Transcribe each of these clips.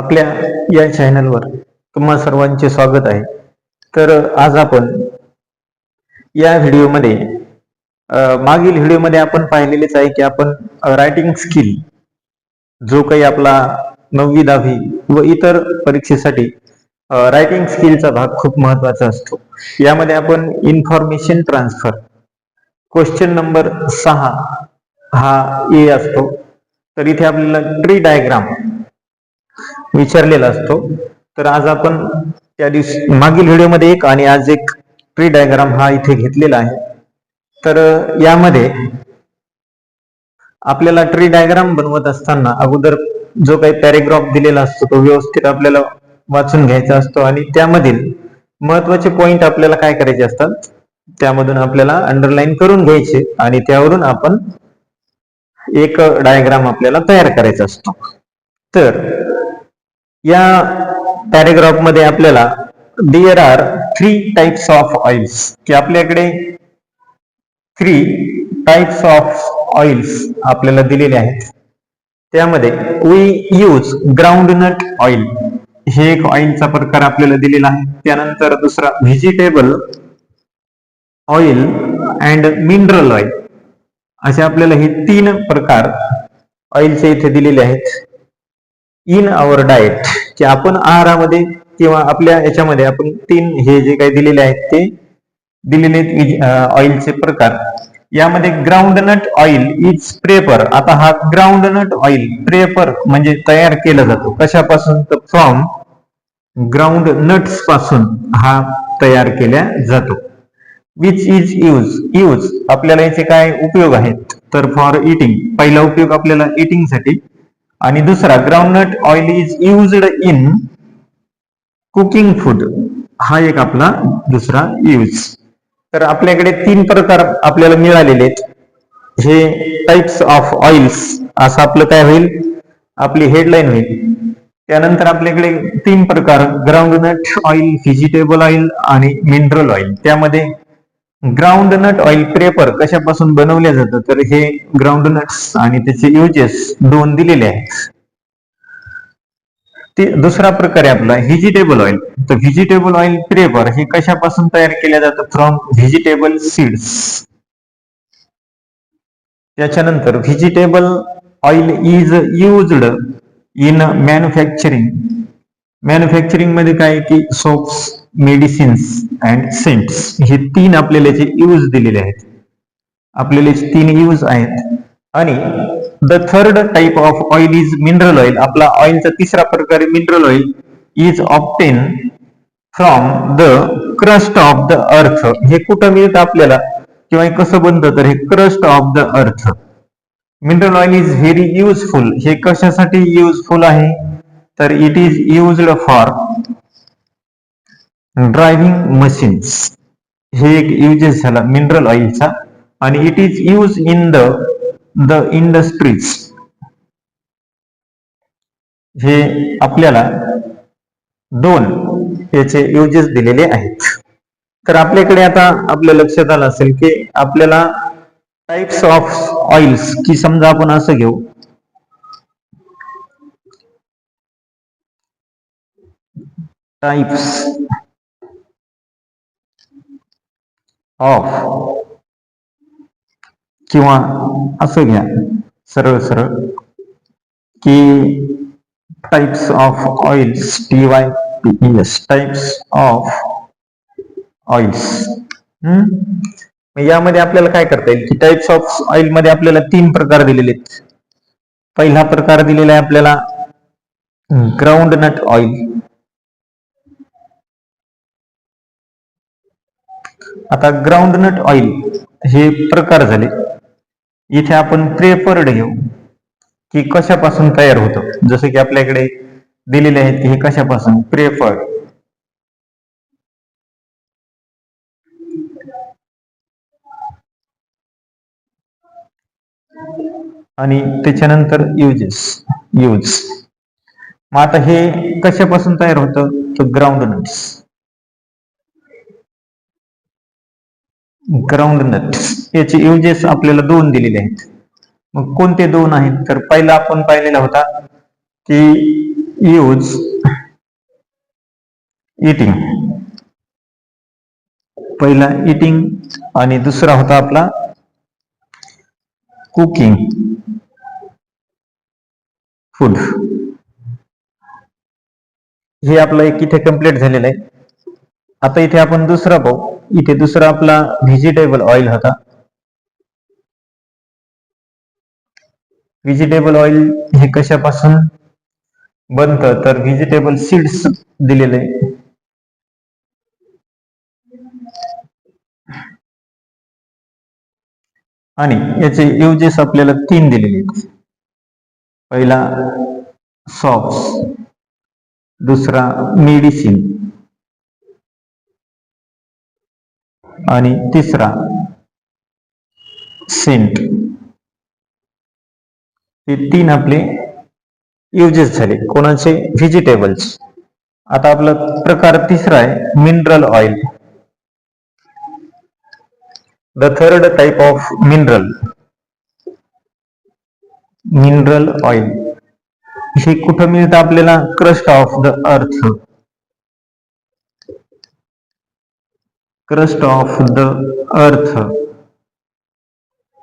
आपल्या या चॅनलवर तुम्हा सर्वांचे स्वागत आहे. तर आज आपण या व्हिडिओमध्ये मागील व्हिडिओमध्ये आपण पाहिलेलेच आहे की आपण रायटिंग स्किल जो काही आपला 9वी 10वी व इतर परीक्षेसाठी रायटिंग स्किलचा भाग खूप महत्वाचा असतो. यामध्ये आपण इन्फॉर्मेशन ट्रान्सफर क्वेश्चन नंबर 6 हा ए असतो. तर इथे आपल्याला ट्री डायग्राम विचारलेला असतो. तर आज आपण त्या दिवशी मागील व्हिडिओमध्ये एक आणि आज एक ट्री डायग्राम हा इथे घेतलेला आहे. तर यामध्ये आपल्याला ट्री डायग्राम बनवत असताना अगोदर जो काही पॅरेग्राफ दिलेला असतो तो व्यवस्थित आपल्याला वाचून घ्यायचा असतो आणि त्यामधील महत्वाचे पॉइंट आपल्याला काय करायचे असतात त्यामधून आपल्याला अंडरलाईन करून घ्यायचे आणि त्यावरून आपण एक डायग्राम आपल्याला तयार करायचा असतो. तर या पॅरेग्राफ मध्ये आपल्याला there are 3 types of oils की आपल्याकडे 3 टाइप्स ऑफ ऑइल्स आपल्याला दिलेले आहेत. त्यामध्ये वी यूज ग्राउंडनट ऑइल हे एक ऑइलचा प्रकार आपल्याला दिलेला आहे. त्यानंतर दुसरा vegetable oil and mineral oil असे आपल्याला हे 3 प्रकार ऑइलचे इथे दिलेले आहेत. इन आवर डाएट की आपण आहारामध्ये किंवा आपल्या याच्यामध्ये आपण 3 हे जे काही दिलेले आहेत ते दिलेले ऑइलचे प्रकार. यामध्ये ग्राउंडनट ऑइल इज प्रेपर. आता हा ग्राउंडनट ऑइल प्रेपर म्हणजे तयार केला जातो कशापासून तर फ्रॉम ग्राउंड नट्स पासून हा तयार केला जातो. विच इज यूज आपल्याला याचे काय उपयोग आहेत तर फॉर इटिंग पहिला उपयोग आपल्याला इटिंग साठी आणि दुसरा groundnut oil is used in cooking food हा एक आपला दुसरा यूज. तर आपल्याकडे 3 प्रकार आपल्याला मिळालेले आहेत. हे टाइप्स ऑफ ऑइल्स असं आपलं काय होईल आपली हेडलाईन होईल. त्यानंतर आपल्याकडे 3 प्रकार ग्राउंडनट ऑइल व्हेजिटेबल ऑइल आणि मिनरल ऑइल. त्यामध्ये ग्राउंडनट ऑइल प्रेपर कशापासून बनवले जातं तर हे ग्राउंडनट्स आणि त्याचे युजेस 2 दिलेले आहेत. दुसरा प्रकार आहे आपला व्हेजिटेबल ऑइल. तर व्हेजिटेबल ऑइल प्रेपर हे कशापासून तयार केले जातं फ्रॉम व्हेजिटेबल सीड्स. त्याच्यानंतर vegetable oil is used in manufacturing मध्ये काय की सोप्स मेडिसिन्स अँड सेंट्स हे 3 आपल्याला यूज दिलेले आहेत. आपल्याला 3 यूज आहेत. आणि the third type of oil is mineral oil. आपला ऑइलचा तिसरा प्रकार mineral oil is obtain from the crust of the earth. हे कुठं मिळतं आपल्याला किंवा कसं बनतं तर हे crust of the earth. Mineral oil is very useful. हे कशासाठी युजफुल आहे तर it is used for driving machines. हे एक युजेस झाला मिनरल ऑइलचा. आणि it is use in the industries. हे आपल्याला 2 याचे युजेस दिलेले आहेत. तर आपल्याकडे आता आपल्या लक्षात आलं असेल की आपल्याला टाइप्स ऑफ ऑइल्स की समजा आपण असं घेऊ टाइप्स ऑफ किंवा असं घ्या सरळ सरळ की types of oils TYPES types of oils. यामध्ये आपल्याला काय करता येईल की टाइप्स ऑफ ऑइल मध्ये आपल्याला 3 प्रकार दिलेले आहेत. पहिला प्रकार दिलेला आहे आपल्याला ग्राउंडनट ऑइल. आता ग्राउंडनट ऑइल हे प्रकार झाले. इथे आपण प्रेफर्ड घेऊ की कशापासून तयार होतं. जसं की आपल्याकडे दिलेले आहेत की हे कशापासून प्रेफर्ड. आणि त्याच्यानंतर यूज. मग आता हे कशापासून तयार होतं तर ग्राउंडनट याचे युजेस आपल्याला 2 दिलेले आहेत. मग कोणते 2 आहेत तर पहिला आपण पाहिलेला होता की यूज इटिंग, पहिला इटिंग आणि दुसरा होता आपला कुकिंग फूड. हे आपलं एक इथे कंप्लीट झालेलं आहे. आता इथे आपण दुसरा पाहू. इथे दुसरा आपला व्हेजिटेबल ऑइल होता. व्हेजिटेबल ऑइल हे कशापासून बनतं तर व्हेजिटेबल सीड्स दिलेले आहे. आणि याचे युजेस आपल्याला 3 दिलेले आहेत. पहिला सॉप्स, दुसरा मेडिसिन आणि तिसरा सेंट. हे 3 आपले युजेस झाले कोणाचे व्हेजिटेबल्स. आता आपला प्रकार तिसरा आहे mineral oil. The third type of mineral oil. हे कुठं मिळतं आपल्याला crust of the earth. Crust of the earth.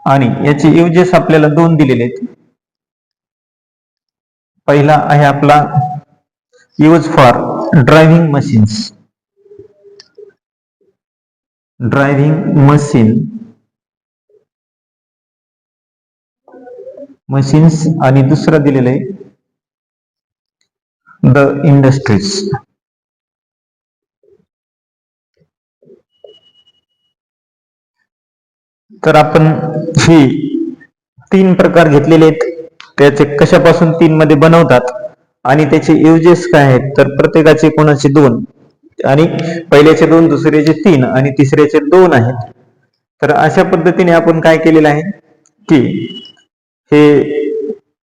आणि याचे युजेस आपल्याला 2 दिलेले आहेत. पहिला आहे आपला use for driving machines, machines आणि दुसरं दिलेलं आहे द इंडस्ट्रीज. तर आपण हे 3 प्रकार घेतलेले आहेत. त्याचे कशापासून 3 मध्ये बनवतात आणि त्याचे युजेस काय आहेत तर प्रत्येकाचे कोणाचे 2 आणि पहिल्याचे 2, दुसऱ्याचे 3 आणि तिसऱ्याचे 2 आहेत. तर अशा पद्धतीने आपण काय केलेलं आहे की हे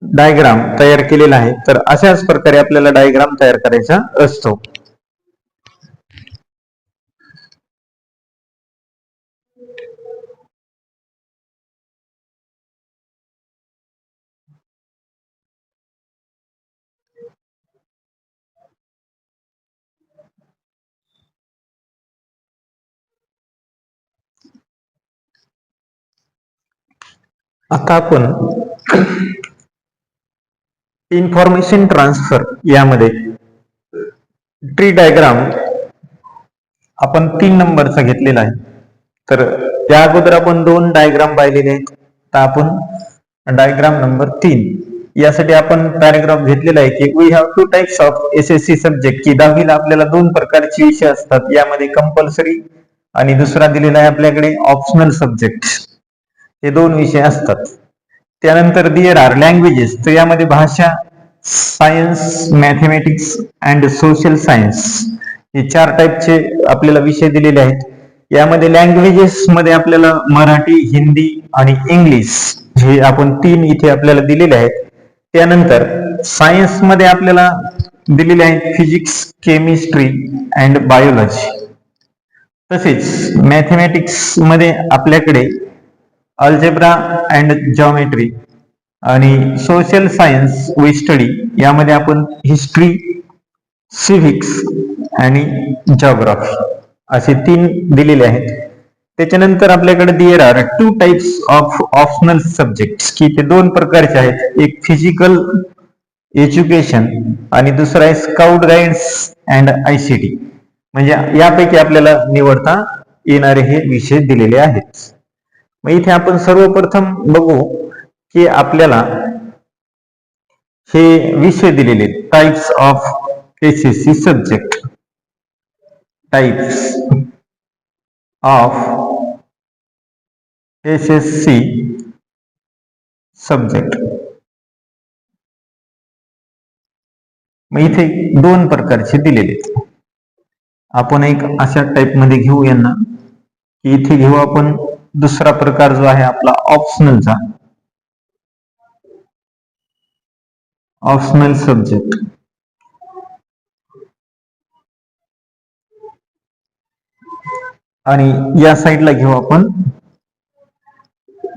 डायग्राम तयार केलेला आहे. तर अशाच प्रकारे आपल्याला डायग्राम तयार करायचा असतो. आता आपण इन्फॉर्मेशन ट्रान्सफर यामध्ये ट्री डायग्राम आपण 3 नंबरचा घेतलेला आहे. तर त्या अगोदर आपण 2 डायग्राम पाहिलेले आहेत. तर आपण डायग्राम नंबर 3 यासाठी आपण पॅराग्राफ घेतलेला आहे की we have 2 types of SSC subject. की 10वीला आपल्याला 2 प्रकारचे विषय असतात. यामध्ये कंपल्सरी आणि दुसरा दिलेला आहे आपल्याकडे ऑप्शनल सब्जेक्ट. हे 2 विषय असतात. त्यानंतर देयर आर लँग्वेजेस. तर यामध्ये भाषा, science, mathematics and social science हे 4 टाईपचे आपल्याला विषय दिलेले आहेत. यामध्ये लँग्वेजेस मध्ये आपल्याला मराठी, हिंदी आणि इंग्लिश हे आपण 3 इथे आपल्याला दिलेले आहेत. त्यानंतर सायन्स मध्ये आपल्याला दिलेले आहेत फिजिक्स, केमिस्ट्री अँड बायोलॉजी. तसेच मॅथमॅटिक्स मध्ये आपल्याकडे अल्जेब्रा अँड जॉमेट्री आणि सोशल सायन्स वी स्टडी यामध्ये आपण हिस्ट्री, सिव्हिक्स आणि जिओग्राफी असे 3 दिलेले आहेत. त्याच्यानंतर आपल्याकडे there are 2 types of optional subjects की ते 2 प्रकारचे आहेत. एक फिजिकल एज्युकेशन आणि दुसरा आहे स्काउट गाईड्स अँड आयसीटी. म्हणजे यापैकी आपल्याला निवडता येणारे हे विषय दिलेले आहेत. मग इथे आपण सर्वप्रथम बघू की आपल्याला हे विषय दिलेले types of SSC subject. Types of SSC subject. मग इथे 2 प्रकारचे दिलेले. आपण एक अशा टाइप मध्ये घेऊ यांना की इथे घेऊ आपण दुसरा प्रकार जो आहे आपला ऑप्शनलचा, ऑप्शनल सब्जेक्ट. आणि या साईडला घेऊ आपण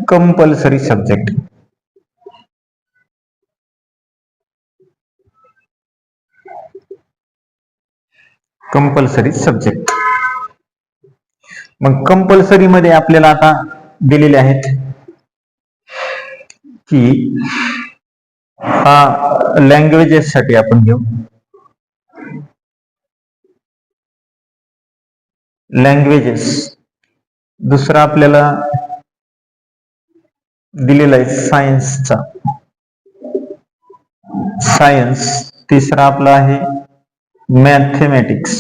कंपल्सरी सब्जेक्ट. Compulsory subject. मग कंपल्सरी मध्ये आपल्याला आता दिलेले आहेत की हा लँग्वेजेस साठी आपण घेऊ. लँग्वेजेस. दुसरा आपल्याला दिलेला आहे सायन्सचा, सायन्स. तिसरा आपला आहे मॅथेमॅटिक्स.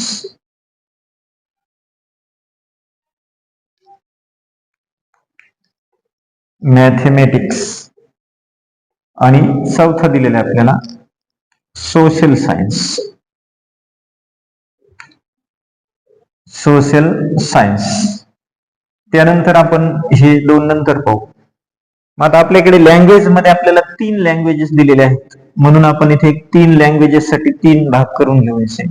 मॅथेमॅटिक्स. आणि चौथा दिलेला आहे आपल्याला सोशल सायन्स. Social science. त्यानंतर आपण हे दोन नंतर पाहू. आता आपल्याकडे लँग्वेज मध्ये आपल्याला 3 लँग्वेजेस दिलेले आहेत, म्हणून आपण इथे 3 लँग्वेजेस साठी 3 भाग करून घ्यायचे.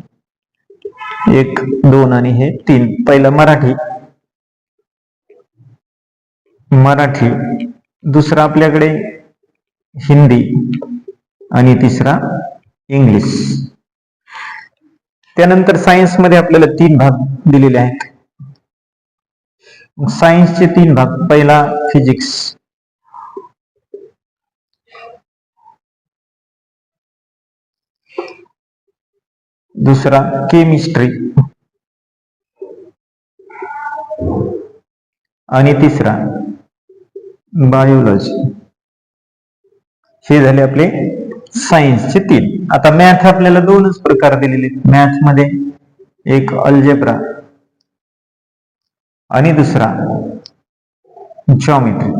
1, 2 आणि हे 3. पहिलं मराठी. मराठी. दुसरा आपल्याकडे हिंदी आणि तिसरा इंग्लिश. त्यानंतर सायन्स मध्ये आपल्याला 3 भाग दिलेले आहेत. सायन्सचे 3 भाग. पहिला फिजिक्स. दुसरा केमिस्ट्री आणि तिसरा बायोलॉजी. हे झाले आपले सायन्सचे 3. आता मॅथ आपल्याला 2च प्रकार दिलेले. मॅथ मध्ये एक अल्जेब्रा आणि दुसरा जॉमेट्री.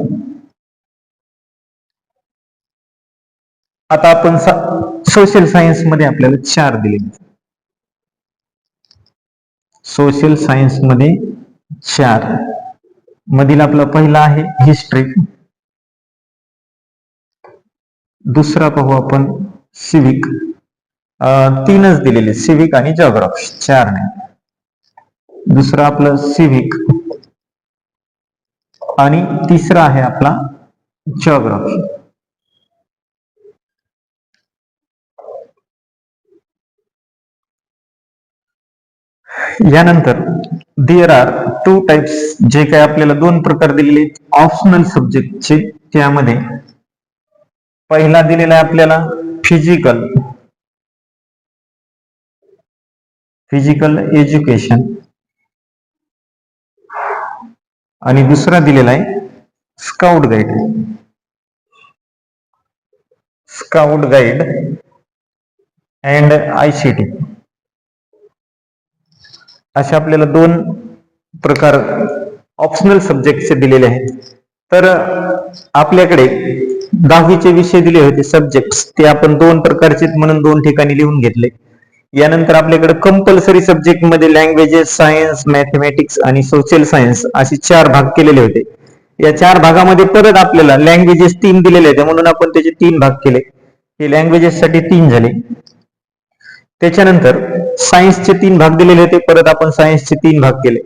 आता आपण सोशल सायन्स मध्ये आपल्याला 4 दिलेले. सोशल सायन्स मध्ये 4 मधील आपला पहिला आहे हिस्ट्री. दुसरा पाहू आपण सिविक. 3च दिलेले, सिविक आणि जिओग्राफी, 4 नाही. दुसरा आपलं सिविक आणि तिसरा आहे आपला जिओग्राफी. यानंतर देअर आर 2 टाइप्स. जे काय आपल्याला 2 प्रकार दिलेले ऑप्शनल सब्जेक्टचे. त्यामध्ये पहिला दिलेला आहे आपल्याला फिजिकल. Physical education. आणि दुसरा दिलेला आहे scout guide. Scout guide and ICT. असे आपल्याला 2 प्रकार ऑप्शनल सब्जेक्टचे दिलेले आहेत. तर आपल्याकडे 10वीचे विषय दिले होते सब्जेक्ट्स, ते आपण 2 प्रकारचे म्हणून 2 ठिकाणी लिहून घेतले. यानंतर आपल्याकडे कंपल्सरी सब्जेक्ट मध्ये लँग्वेजेस, सायन्स, मॅथेमॅटिक्स आणि सोशल सायन्स असे 4 भाग केलेले होते. या 4 भागामध्ये परत आपल्याला लँग्वेजेस 3 दिलेले होते, म्हणून आपण त्याचे 3 भाग केले. हे लँग्वेजेस साठी 3 झाले. त्याच्यानंतर सायन्सचे 3 भाग दिलेले होते, परत आपण सायन्सचे 3 भाग केले.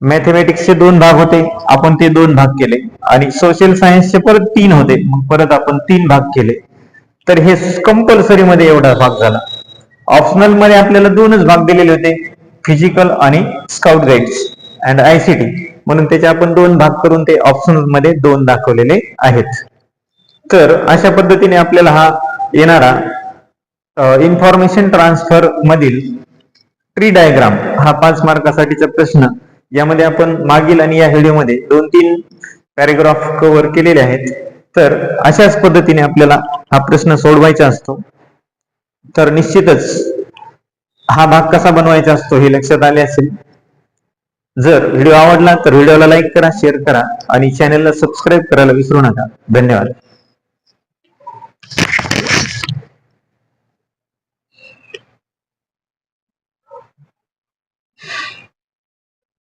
मॅथेमॅटिक्सचे 2 भाग होते, आपण ते 2 भाग केले. आणि सोशल सायन्सचे परत 3 होते, मग परत आपण 3 भाग केले. तर हे कंपल्सरी मध्ये एवढा भाग झाला. ऑप्शनल मध्ये आपल्याला 2च भाग दिलेले होते, फिजिकल आणि स्काउट गाईड्स अँड ICT, म्हणून त्याचे आपण 2 भाग करून ते ऑप्शनल मध्ये 2 दाखवलेले आहेत. तर अशा पद्धतीने आपल्याला हा येणारा इन्फॉर्मेशन ट्रान्सफर मधील ट्री डायग्राम हा 5 मार्कासाठीचा प्रश्न. यामध्ये आपण मागील आणि या व्हिडिओमध्ये 2-3 पॅरेग्राफ कव्हर केलेले आहेत. तर अशाच पद्धतीने आपल्याला हा प्रश्न सोडवायचा असतो. तर निश्चितच हा भाग कसा बनवायचा असतो हे लक्षात आले असेल. जर व्हिडिओ आवडला तर व्हिडिओला लाईक करा, शेअर करा आणि चॅनलला सबस्क्राईब करायला विसरू नका. धन्यवाद.